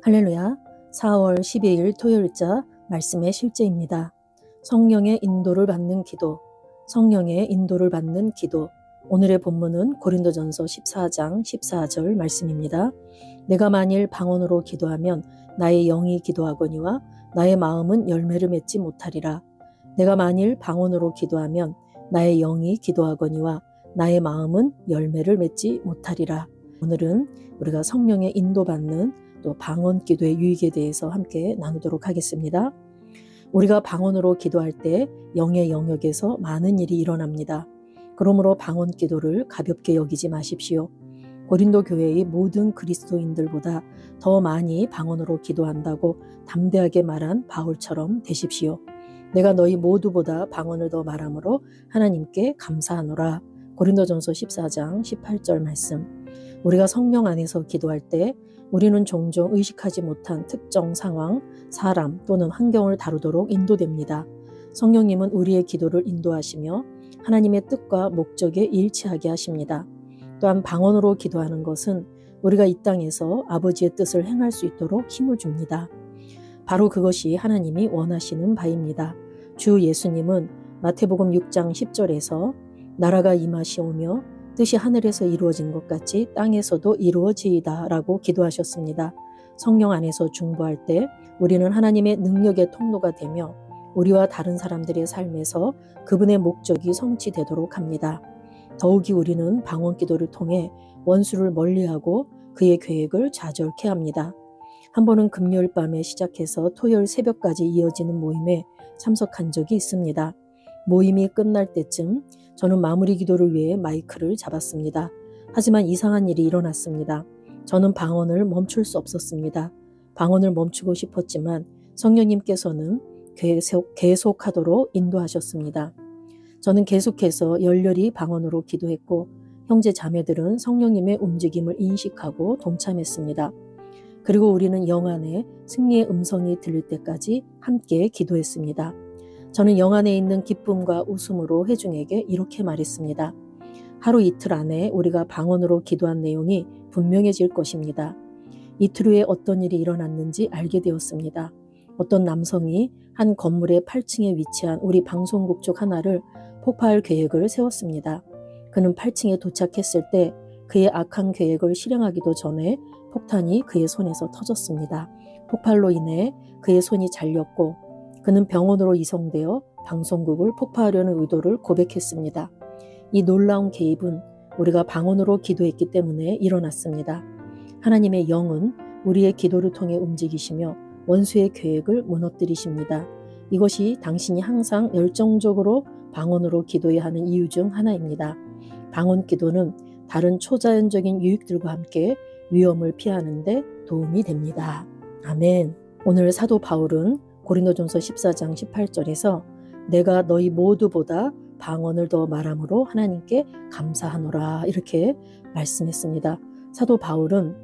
할렐루야. 4월 12일 토요일자 말씀의 실제입니다. 성령의 인도를 받는 기도. 성령의 인도를 받는 기도. 오늘의 본문은 고린도전서 14장 14절 말씀입니다. 내가 만일 방언으로 기도하면 나의 영이 기도하거니와 나의 마음은 열매를 맺지 못하리라. 내가 만일 방언으로 기도하면 나의 영이 기도하거니와 나의 마음은 열매를 맺지 못하리라. 오늘은 우리가 성령의 인도받는 또 방언 기도의 유익에 대해서 함께 나누도록 하겠습니다. 우리가 방언으로 기도할 때 영의 영역에서 많은 일이 일어납니다. 그러므로 방언 기도를 가볍게 여기지 마십시오. 고린도 교회의 모든 그리스도인들보다 더 많이 방언으로 기도한다고 담대하게 말한 바울처럼 되십시오. 내가 너희 모두보다 방언을 더 말함으로 하나님께 감사하노라. 고린도전서 14장 18절 말씀. 우리가 성령 안에서 기도할 때 우리는 종종 의식하지 못한 특정 상황, 사람 또는 환경을 다루도록 인도됩니다. 성령님은 우리의 기도를 인도하시며 하나님의 뜻과 목적에 일치하게 하십니다. 또한 방언으로 기도하는 것은 우리가 이 땅에서 아버지의 뜻을 행할 수 있도록 힘을 줍니다. 바로 그것이 하나님이 원하시는 바입니다. 주 예수님은 마태복음 6장 10절에서 나라가 임하시오며 뜻이 하늘에서 이루어진 것 같이 땅에서도 이루어지이다 라고 기도하셨습니다. 성령 안에서 중보할 때 우리는 하나님의 능력의 통로가 되며 우리와 다른 사람들의 삶에서 그분의 목적이 성취되도록 합니다. 더욱이 우리는 방언 기도를 통해 원수를 멀리하고 그의 계획을 좌절케 합니다. 한 번은 금요일 밤에 시작해서 토요일 새벽까지 이어지는 모임에 참석한 적이 있습니다. 모임이 끝날 때쯤 저는 마무리 기도를 위해 마이크를 잡았습니다. 하지만 이상한 일이 일어났습니다. 저는 방언을 멈출 수 없었습니다. 방언을 멈추고 싶었지만 성령님께서는 계속하도록 인도하셨습니다. 저는 계속해서 열렬히 방언으로 기도했고 형제 자매들은 성령님의 움직임을 인식하고 동참했습니다. 그리고 우리는 영 안에 승리의 음성이 들릴 때까지 함께 기도했습니다. 저는 영 안에 있는 기쁨과 웃음으로 회중에게 이렇게 말했습니다. 하루 이틀 안에 우리가 방언으로 기도한 내용이 분명해질 것입니다. 이틀 후에 어떤 일이 일어났는지 알게 되었습니다. 어떤 남성이 한 건물의 8층에 위치한 우리 방송국 쪽 하나를 폭파할 계획을 세웠습니다. 그는 8층에 도착했을 때 그의 악한 계획을 실행하기도 전에 폭탄이 그의 손에서 터졌습니다. 폭발로 인해 그의 손이 잘렸고 그는 병원으로 이송되어 방송국을 폭파하려는 의도를 고백했습니다. 이 놀라운 개입은 우리가 방언으로 기도했기 때문에 일어났습니다. 하나님의 영은 우리의 기도를 통해 움직이시며 원수의 계획을 무너뜨리십니다. 이것이 당신이 항상 열정적으로 방언으로 기도해야 하는 이유 중 하나입니다. 방언 기도는 다른 초자연적인 유익들과 함께 위험을 피하는 데 도움이 됩니다. 아멘. 오늘 사도 바울은 고린도전서 14장 18절에서 내가 너희 모두보다 방언을 더 말함으로 하나님께 감사하노라 이렇게 말씀했습니다. 사도 바울은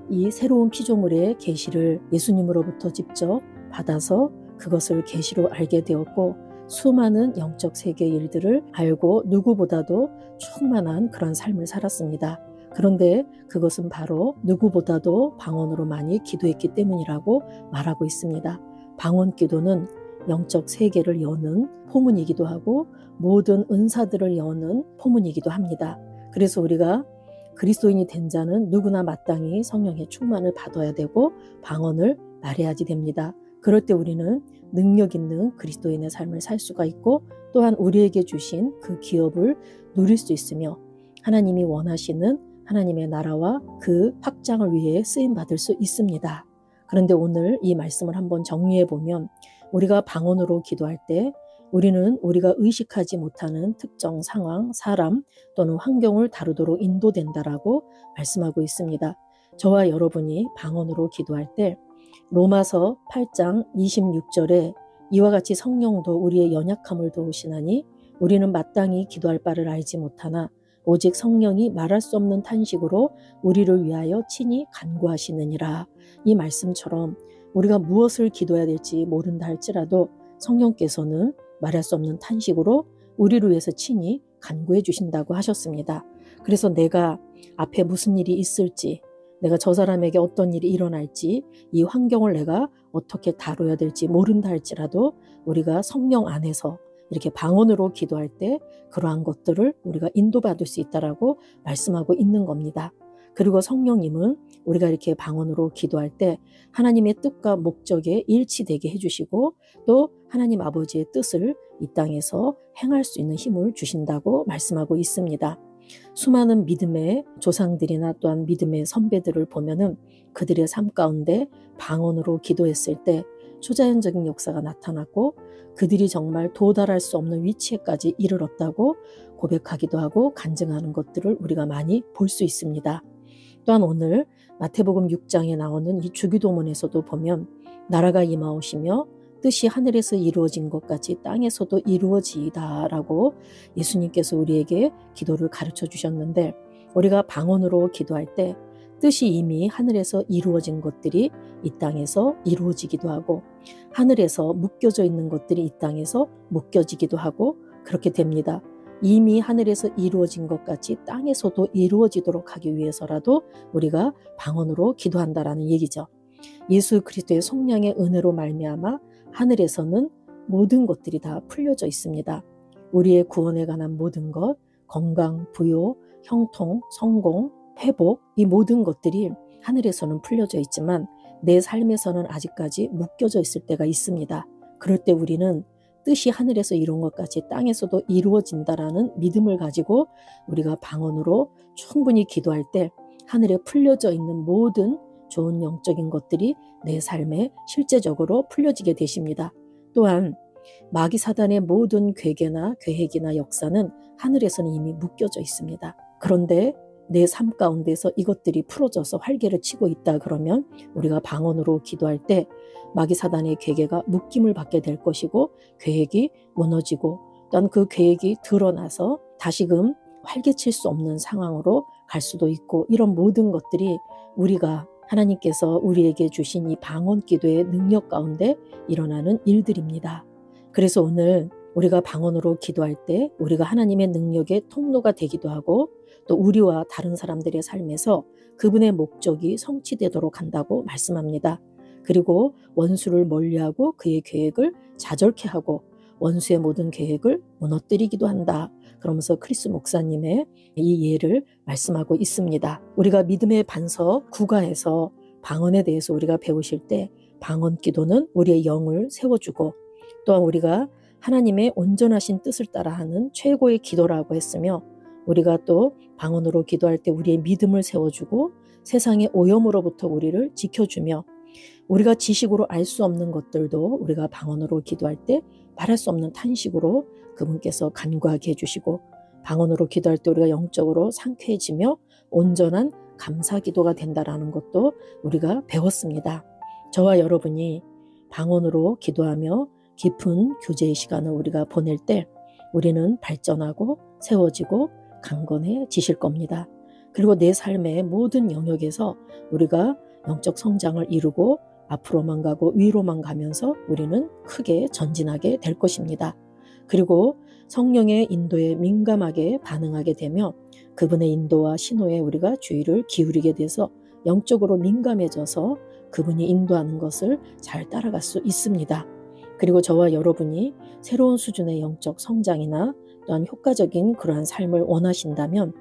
이 새로운 피조물의 계시를 예수님으로부터 직접 받아서 그것을 계시로 알게 되었고 수많은 영적 세계의 일들을 알고 누구보다도 충만한 그런 삶을 살았습니다. 그런데 그것은 바로 누구보다도 방언으로 많이 기도했기 때문이라고 말하고 있습니다. 방언 기도는 영적 세계를 여는 포문이기도 하고 모든 은사들을 여는 포문이기도 합니다. 그래서 우리가 그리스도인이 된 자는 누구나 마땅히 성령의 충만을 받아야 되고 방언을 말해야지 됩니다. 그럴 때 우리는 능력 있는 그리스도인의 삶을 살 수가 있고 또한 우리에게 주신 그 기업을 누릴 수 있으며 하나님이 원하시는 하나님의 나라와 그 확장을 위해 쓰임받을 수 있습니다. 그런데 오늘 이 말씀을 한번 정리해 보면 우리가 방언으로 기도할 때 우리는 우리가 의식하지 못하는 특정 상황, 사람 또는 환경을 다루도록 인도된다라고 말씀하고 있습니다. 저와 여러분이 방언으로 기도할 때 로마서 8장 26절에 이와 같이 성령도 우리의 연약함을 도우시나니 우리는 마땅히 기도할 바를 알지 못하나 오직 성령이 말할 수 없는 탄식으로 우리를 위하여 친히 간구하시느니라. 이 말씀처럼 우리가 무엇을 기도해야 될지 모른다 할지라도 성령께서는 말할 수 없는 탄식으로 우리를 위해서 친히 간구해 주신다고 하셨습니다. 그래서 내가 앞에 무슨 일이 있을지 내가 저 사람에게 어떤 일이 일어날지, 이 환경을 내가 어떻게 다뤄야 될지 모른다 할지라도 우리가 성령 안에서 이렇게 방언으로 기도할 때 그러한 것들을 우리가 인도받을 수 있다라고 말씀하고 있는 겁니다. 그리고 성령님은 우리가 이렇게 방언으로 기도할 때 하나님의 뜻과 목적에 일치되게 해주시고 또 하나님 아버지의 뜻을 이 땅에서 행할 수 있는 힘을 주신다고 말씀하고 있습니다. 수많은 믿음의 조상들이나 또한 믿음의 선배들을 보면은 그들의 삶 가운데 방언으로 기도했을 때 초자연적인 역사가 나타났고 그들이 정말 도달할 수 없는 위치에까지 이르렀다고 고백하기도 하고 간증하는 것들을 우리가 많이 볼 수 있습니다. 또한 오늘 마태복음 6장에 나오는 이 주기도문에서도 보면 나라가 임하오시며 뜻이 하늘에서 이루어진 것 같이 땅에서도 이루어지이다라고 예수님께서 우리에게 기도를 가르쳐 주셨는데 우리가 방언으로 기도할 때 뜻이 이미 하늘에서 이루어진 것들이 이 땅에서 이루어지기도 하고 하늘에서 묶여져 있는 것들이 이 땅에서 묶여지기도 하고 그렇게 됩니다. 이미 하늘에서 이루어진 것 같이 땅에서도 이루어지도록 하기 위해서라도 우리가 방언으로 기도한다라는 얘기죠. 예수 그리스도의 성령의 은혜로 말미암아 하늘에서는 모든 것들이 다 풀려져 있습니다. 우리의 구원에 관한 모든 것, 건강, 부요, 형통, 성공, 회복 이 모든 것들이 하늘에서는 풀려져 있지만 내 삶에서는 아직까지 묶여져 있을 때가 있습니다. 그럴 때 우리는 뜻이 하늘에서 이룬 것 같이 땅에서도 이루어진다라는 믿음을 가지고 우리가 방언으로 충분히 기도할 때 하늘에 풀려져 있는 모든 좋은 영적인 것들이 내 삶에 실제적으로 풀려지게 되십니다. 또한 마귀 사단의 모든 괴계나 계획이나 역사는 하늘에서는 이미 묶여져 있습니다. 그런데 내 삶 가운데서 이것들이 풀어져서 활개를 치고 있다 그러면 우리가 방언으로 기도할 때 마귀 사단의 계계가 묶임을 받게 될 것이고 계획이 무너지고 또한 그 계획이 드러나서 다시금 활개칠 수 없는 상황으로 갈 수도 있고 이런 모든 것들이 우리가 하나님께서 우리에게 주신 이 방언 기도의 능력 가운데 일어나는 일들입니다. 그래서 오늘 우리가 방언으로 기도할 때 우리가 하나님의 능력의 통로가 되기도 하고 또 우리와 다른 사람들의 삶에서 그분의 목적이 성취되도록 한다고 말씀합니다. 그리고 원수를 멀리하고 그의 계획을 좌절케 하고 원수의 모든 계획을 무너뜨리기도 한다. 그러면서 크리스 목사님의 이 예를 말씀하고 있습니다. 우리가 믿음의 반석 구가에서 방언에 대해서 우리가 배우실 때 방언 기도는 우리의 영을 세워주고 또한 우리가 하나님의 온전하신 뜻을 따라하는 최고의 기도라고 했으며 우리가 또 방언으로 기도할 때 우리의 믿음을 세워주고 세상의 오염으로부터 우리를 지켜주며 우리가 지식으로 알 수 없는 것들도 우리가 방언으로 기도할 때 말할 수 없는 탄식으로 그분께서 간구하게 해주시고 방언으로 기도할 때 우리가 영적으로 상쾌해지며 온전한 감사 기도가 된다라는 것도 우리가 배웠습니다. 저와 여러분이 방언으로 기도하며 깊은 교제의 시간을 우리가 보낼 때 우리는 발전하고 세워지고 강건해지실 겁니다. 그리고 내 삶의 모든 영역에서 우리가 영적 성장을 이루고 앞으로만 가고 위로만 가면서 우리는 크게 전진하게 될 것입니다. 그리고 성령의 인도에 민감하게 반응하게 되며 그분의 인도와 신호에 우리가 주의를 기울이게 돼서 영적으로 민감해져서 그분이 인도하는 것을 잘 따라갈 수 있습니다. 그리고 저와 여러분이 새로운 수준의 영적 성장이나 또한 효과적인 그러한 삶을 원하신다면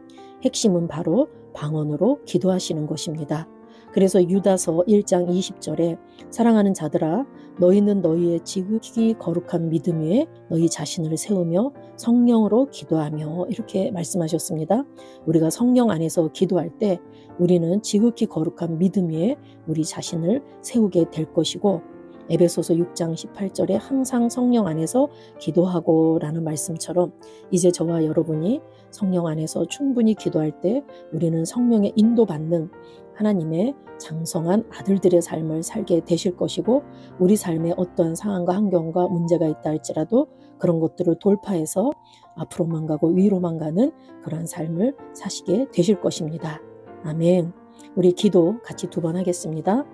핵심은 바로 방언으로 기도하시는 것입니다. 그래서 유다서 1장 20절에 사랑하는 자들아 너희는 너희의 지극히 거룩한 믿음 위에 너희 자신을 세우며 성령으로 기도하며 이렇게 말씀하셨습니다. 우리가 성령 안에서 기도할 때 우리는 지극히 거룩한 믿음 위에 우리 자신을 세우게 될 것이고 에베소서 6장 18절에 항상 성령 안에서 기도하고 라는 말씀처럼 이제 저와 여러분이 성령 안에서 충분히 기도할 때 우리는 성령의 인도받는 하나님의 장성한 아들들의 삶을 살게 되실 것이고 우리 삶에 어떠한 상황과 환경과 문제가 있다 할지라도 그런 것들을 돌파해서 앞으로만 가고 위로만 가는 그런 삶을 사시게 되실 것입니다. 아멘. 우리 기도 같이 2번 하겠습니다.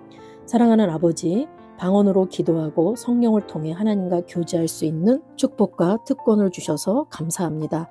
사랑하는 아버지, 방언으로 기도하고 성령을 통해 하나님과 교제할 수 있는 축복과 특권을 주셔서 감사합니다.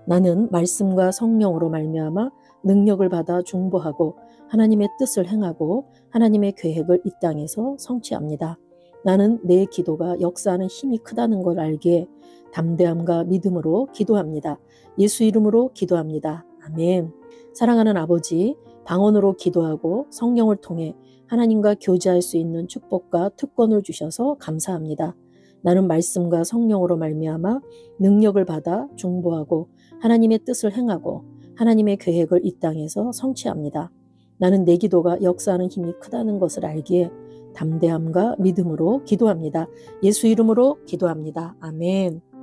나는 말씀과 성령으로 말미암아 능력을 받아 중보하고 하나님의 뜻을 행하고 하나님의 계획을 이 땅에서 성취합니다. 나는 내 기도가 역사하는 힘이 크다는 걸 알기에 담대함과 믿음으로 기도합니다. 예수 이름으로 기도합니다. 아멘. 사랑하는 아버지, 방언으로 기도하고 성령을 통해 하나님과 교제할 수 있는 축복과 특권을 주셔서 감사합니다. 나는 말씀과 성령으로 말미암아 능력을 받아 중보하고 하나님의 뜻을 행하고 하나님의 계획을 이 땅에서 성취합니다. 나는 내 기도가 역사하는 힘이 크다는 것을 알기에 담대함과 믿음으로 기도합니다. 예수 이름으로 기도합니다. 아멘.